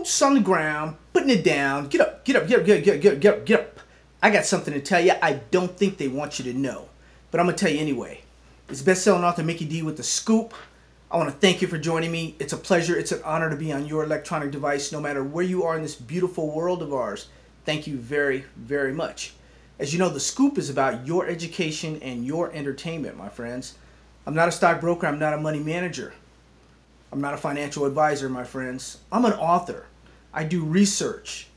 boots on the ground, putting it down. Get up, get up, get up, get up, get up, get up, get up, get up. I got something to tell you I don't think they want you to know, but I'm going to tell you anyway. It's best-selling author Mickey D with The Scoop. I want to thank you for joining me. It's a pleasure. It's an honor to be on your electronic device, no matter where you are in this beautiful world of ours. Thank you very, very much. As you know, The Scoop is about your education and your entertainment, my friends. I'm not a stockbroker. I'm not a money manager. I'm not a financial advisor, my friends. I'm an author. I do research.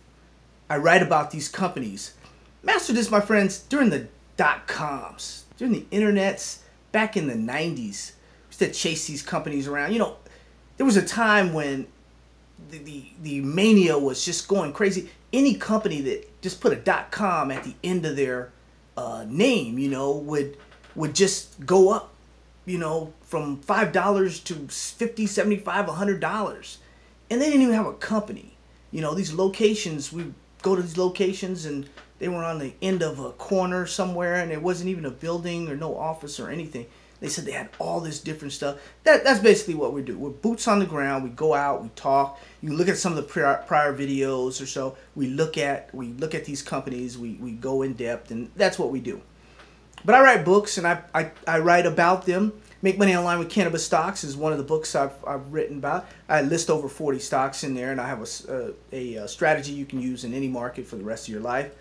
I write about these companies. Mastered this, my friends, during the dot-coms, during the internets, back in the 90s. We used to chase these companies around. You know, there was a time when the mania was just going crazy. Any company that just put a .com at the end of their name, you know, would just go up, you know, from $5 to $50, $75, $100. And they didn't even have a company. You know, these locations, we go to these locations and they were on the end of a corner somewhere and there wasn't even a building or no office or anything. They said they had all this different stuff. That's basically what we do. We're boots on the ground. We go out, we talk. You can look at some of the prior videos or so. We look at these companies. We go in depth, and that's what we do. But I write books, and I write about them. Make Money Online with Cannabis Stocks is one of the books I've written about. I list over 40 stocks in there, and I have a strategy you can use in any market for the rest of your life.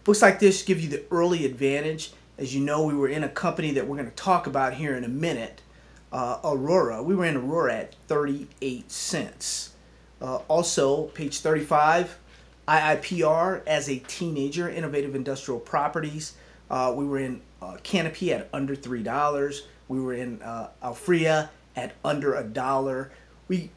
Books like this give you the early advantage. As you know, we were in a company that we're going to talk about here in a minute, Aurora. We were in Aurora at 38 cents. Also, page 35, IIPR as a teenager, Innovative Industrial Properties. We were in Canopy at under $3. We were in Alfrea at under $1. We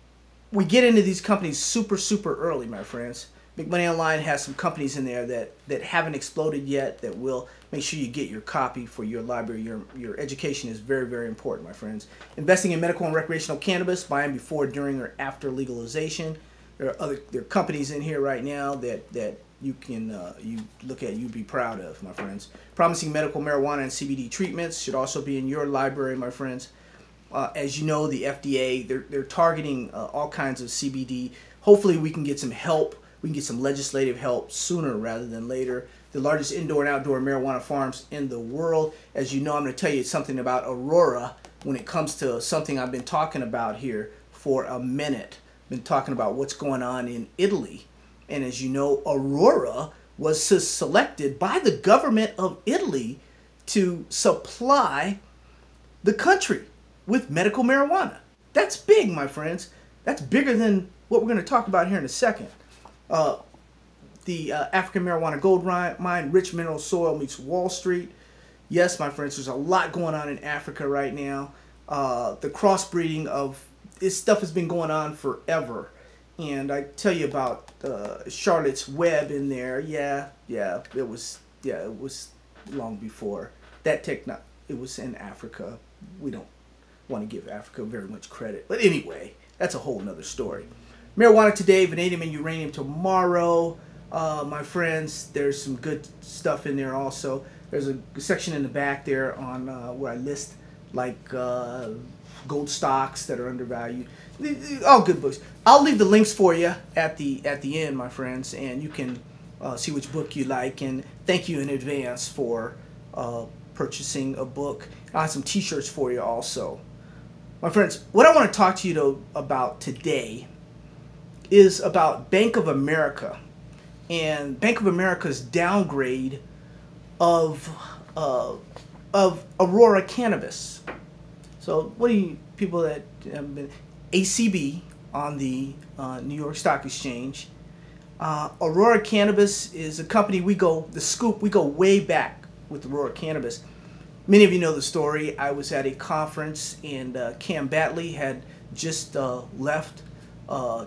get into these companies super early, my friends. Make Money Online has some companies in there that haven't exploded yet, that will make sure you get your copy for your library. Your education is very important, my friends. Investing in medical and recreational cannabis, buying before, during, or after legalization. There are companies in here right now that you can you look at, you'd be proud of, my friends. Promising medical marijuana and CBD treatments should also be in your library, my friends. As you know, the FDA, they're targeting all kinds of CBD. Hopefully we can get some help. We can get some legislative help sooner rather than later. The largest indoor and outdoor marijuana farms in the world. As you know, I'm going to tell you something about Aurora when it comes to something I've been talking about here for a minute. Been talking about what's going on in Italy. And as you know, Aurora was selected by the government of Italy to supply the country with medical marijuana. That's big, my friends. That's bigger than what we're going to talk about here in a second. The African marijuana gold mine, rich mineral soil meets Wall Street. Yes, my friends, there's a lot going on in Africa right now. The crossbreeding of this stuff has been going on forever. And I tell you about Charlotte's Web in there. Yeah, it was long before that it was in Africa. We don't want to give Africa very much credit. But anyway, that's a whole nother story. Marijuana today, vanadium and uranium tomorrow. My friends, there's some good stuff in there also. There's a section in the back there on where I list like gold stocks that are undervalued. All good books. I'll leave the links for you at the end, my friends, and you can see which book you like. And thank you in advance for purchasing a book. I have some t-shirts for you also. My friends, what I want to talk to you about today is about Bank of America and Bank of America's downgrade of Aurora Cannabis. So what do you people that have been ACB on the New York Stock Exchange? Aurora Cannabis is a company The Scoop, we go way back with Aurora Cannabis. Many of you know the story. I was at a conference and Cam Batley had just left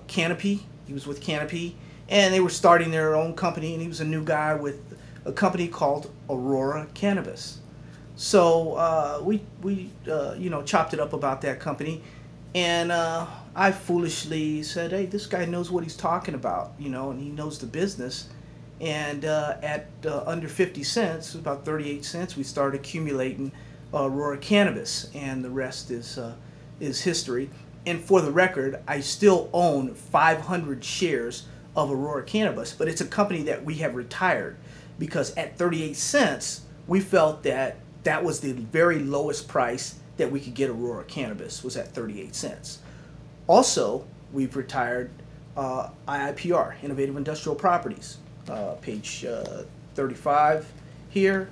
Canopy. He was with Canopy and they were starting their own company, and he was a new guy with a company called Aurora Cannabis. So we you know, chopped it up about that company, and I foolishly said, hey, this guy knows what he's talking about, you know, and he knows the business. And at under 50 cents, about 38 cents, we started accumulating Aurora Cannabis, and the rest is history. And for the record, I still own 500 shares of Aurora Cannabis, but it's a company that we have retired because at 38 cents, we felt that that was the very lowest price that we could get Aurora Cannabis, was at 38 cents. Also, we've retired IIPR, Innovative Industrial Properties, page 35 here.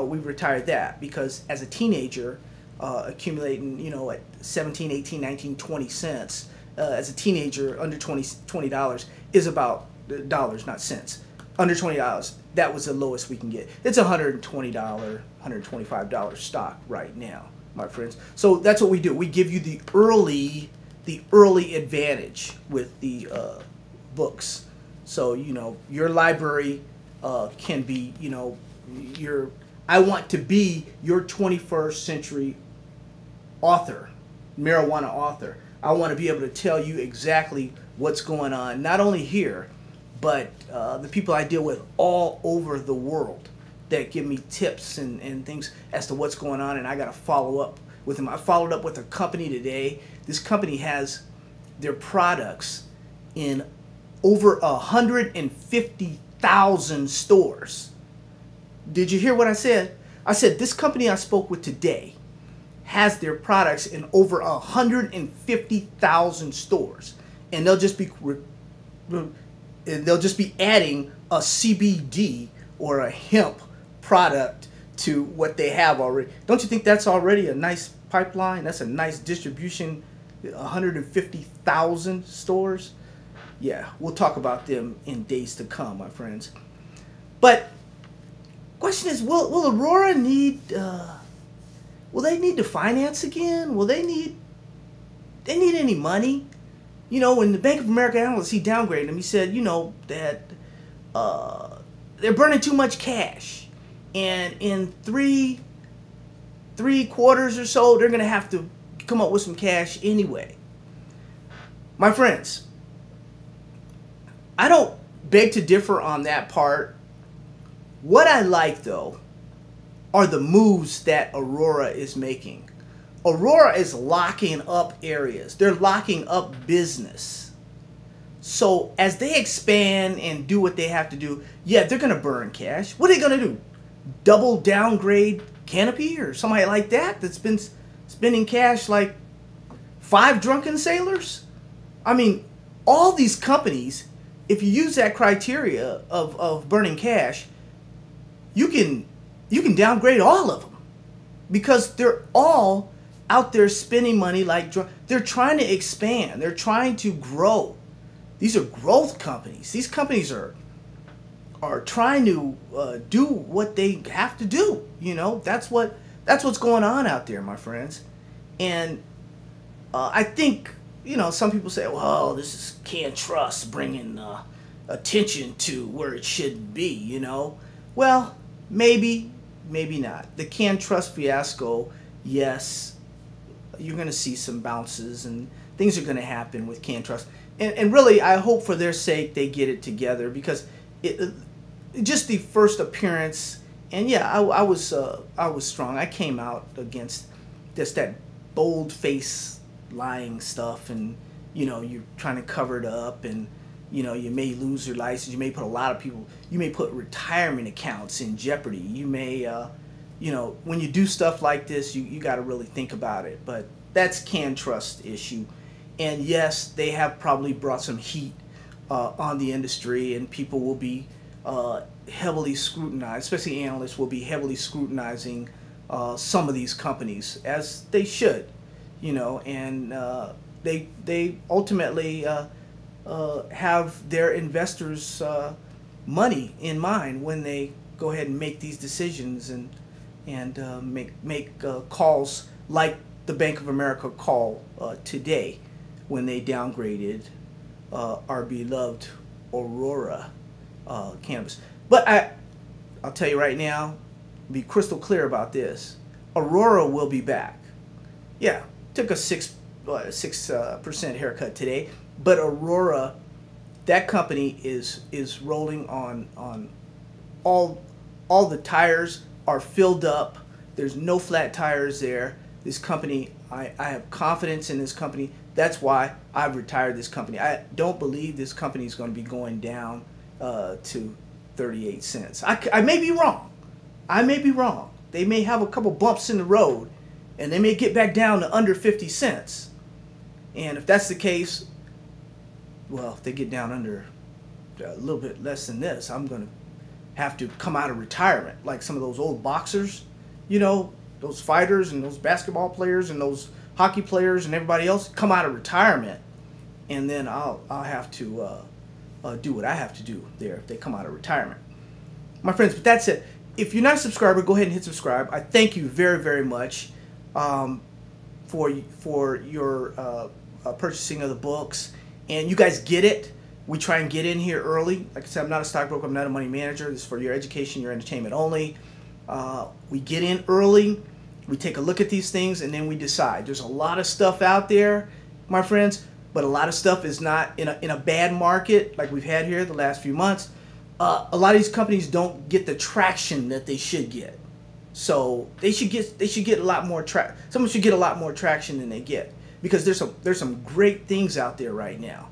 We've retired that because as a teenager, accumulating, you know, at 17, 18, 19, 20 cents, as a teenager, under $20 is about dollars, not cents. Under $20, that was the lowest we can get. It's $120, $125 stock right now, my friends. So that's what we do. We give you the early advantage with the books. So, you know, your library can be, you know, I want to be your 21st century author, marijuana author. I want to be able to tell you exactly what's going on, not only here, but the people I deal with all over the world that give me tips and things as to what's going on, and I got to follow up with them. I followed up with a company today. This company has their products in over 150,000 stores. Did you hear what I said? I said this company I spoke with today has their products in over 150,000 stores, and they'll just be adding a CBD or a hemp product to what they have already. Don't you think that's already a nice pipeline? That's a nice distribution. 150,000 stores. Yeah, we'll talk about them in days to come, my friends. But question is, will Aurora need? Will they need to finance again? Will they need any money? You know, when the Bank of America analyst, he downgraded him. He said, you know, that they're burning too much cash, and in three quarters or so, they're going to have to come up with some cash anyway. My friends, I don't beg to differ on that part. What I like, though, are the moves that Aurora is making. Aurora is locking up areas. They're locking up business. So as they expand and do what they have to do, yeah, they're going to burn cash. What are they going to do? Double downgrade Canopy or somebody like that that's been spending cash like 5 drunken sailors? I mean, all these companies, if you use that criteria of burning cash, you can downgrade all of them because they're all out there spending money like they're trying to expand. They're trying to grow. These are growth companies. These companies are trying to do what they have to do. You know, that's what's going on out there, my friends. And I think, you know, some people say, well, this is CannTrust bringing attention to where it shouldn't be, you know. Well, maybe not. The CannTrust fiasco, yes, you're going to see some bounces and things are going to happen with CannTrust. And really, I hope for their sake they get it together because just the first appearance, and yeah, I was strong. I came out against just that bold-faced lying stuff, and you know, you're trying to cover it up, and you know, you may lose your license. You may put a lot of people. You may put retirement accounts in jeopardy. You may, you know, when you do stuff like this, you got to really think about it. But that's CannTrust issue, and yes, they have probably brought some heat on the industry, and people will be heavily scrutinized. Especially analysts will be heavily scrutinizing some of these companies, as they should, you know, and they ultimately have their investors' money in mind when they go ahead and make these decisions and make calls like the Bank of America call today when they downgraded our beloved Aurora Cannabis. But I'll tell you right now, be crystal clear about this. Aurora will be back. Yeah, took a 6% haircut today, but Aurora, that company is rolling on all the tires are filled up. There's no flat tires there. This company, I have confidence in this company. That's why I've retired this company. I don't believe this company is going to be going down to 38 cents. I may be wrong. I may be wrong. They may have a couple bumps in the road, and they may get back down to under 50 cents. And if that's the case, well, if they get down under a little bit less than this, I'm going to have to come out of retirement, like some of those old boxers, you know, those fighters and those basketball players and those hockey players and everybody else come out of retirement, and then I'll have to do what I have to do there if they come out of retirement. My friends, but that's it. If you're not a subscriber, go ahead and hit subscribe. I thank you very, very much for your purchasing of the books. And you guys get it. We try and get in here early. Like I said, I'm not a stockbroker. I'm not a money manager. This is for your education, your entertainment only. We get in early. We take a look at these things, and then we decide. There's a lot of stuff out there, my friends, but a lot of stuff is not in a bad market like we've had here the last few months. A lot of these companies don't get the traction that they should get. So they should get a lot more someone should get a lot more traction than they get, because there's some great things out there right now.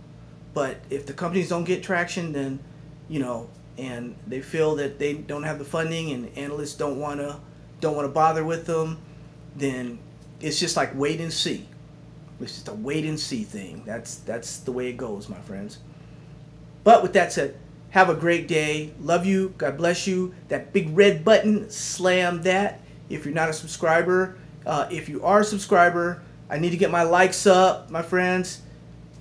But if the companies don't get traction, then, you know, and they feel that they don't have the funding and analysts don't want to bother with them, then it's just like wait and see. It's just a wait and see thing. That's the way it goes, my friends. But with that said, have a great day. Love you. God bless you. That big red button, slam that. If you're not a subscriber, if you are a subscriber, I need to get my likes up, my friends.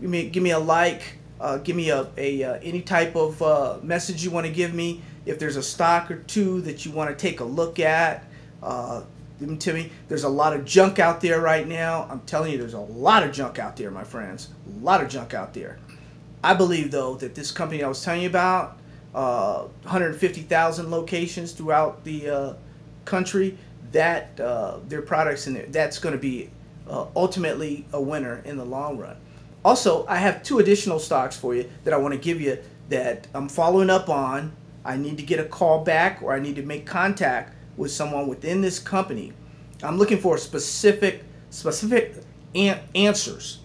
Give me a like. Give me any type of message you want to give me. If there's a stock or two that you want to take a look at, give them to me. There's a lot of junk out there right now. I'm telling you, there's a lot of junk out there, my friends. A lot of junk out there. I believe, though, that this company I was telling you about, 150,000 locations throughout the country, that their products in there, that's going to be ultimately a winner in the long run. Also, I have 2 additional stocks for you that I want to give you that I'm following up on. I need to get a call back, or I need to make contact with someone within this company. I'm looking for specific answers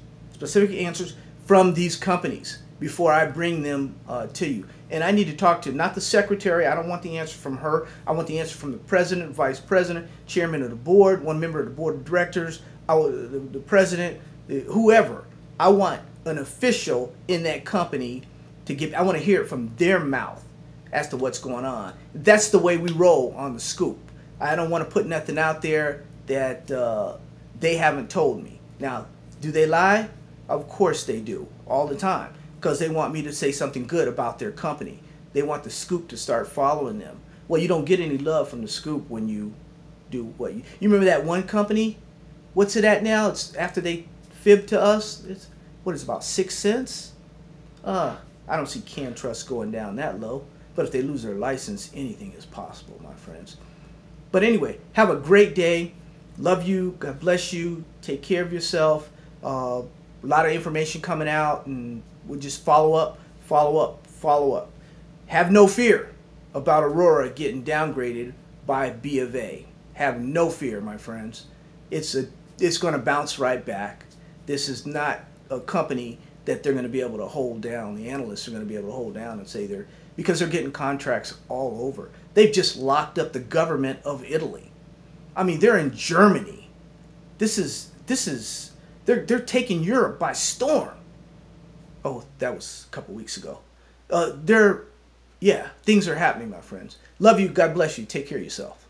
from these companies before I bring them to you. And I need to talk to not the secretary. I don't want the answer from her. I want the answer from the president, vice president, chairman of the board, one member of the board of directors, the president, whoever. I want an official in that company to give. I want to hear it from their mouth as to what's going on. That's the way we roll on the scoop. I don't want to put nothing out there that they haven't told me. Now, do they lie? Of course they do, all the time, because they want me to say something good about their company. They want the scoop to start following them. Well, you don't get any love from the scoop when you do what you remember that one company? What's it at now? It's after they fib to us. It's about 6 cents? I don't see CanTrust going down that low. But if they lose their license, anything is possible, my friends. But anyway, have a great day. Love you. God bless you. Take care of yourself. A lot of information coming out, and we'll just follow up. Have no fear about Aurora getting downgraded by B of A. Have no fear, my friends. It's going to bounce right back. This is not a company that they're going to be able to hold down. The analysts are going to be able to hold down and say because they're getting contracts all over. They've just locked up the government of Italy. I mean, they're in Germany. They're taking Europe by storm. Oh, that was a couple weeks ago. Things are happening, my friends. Love you. God bless you. Take care of yourself.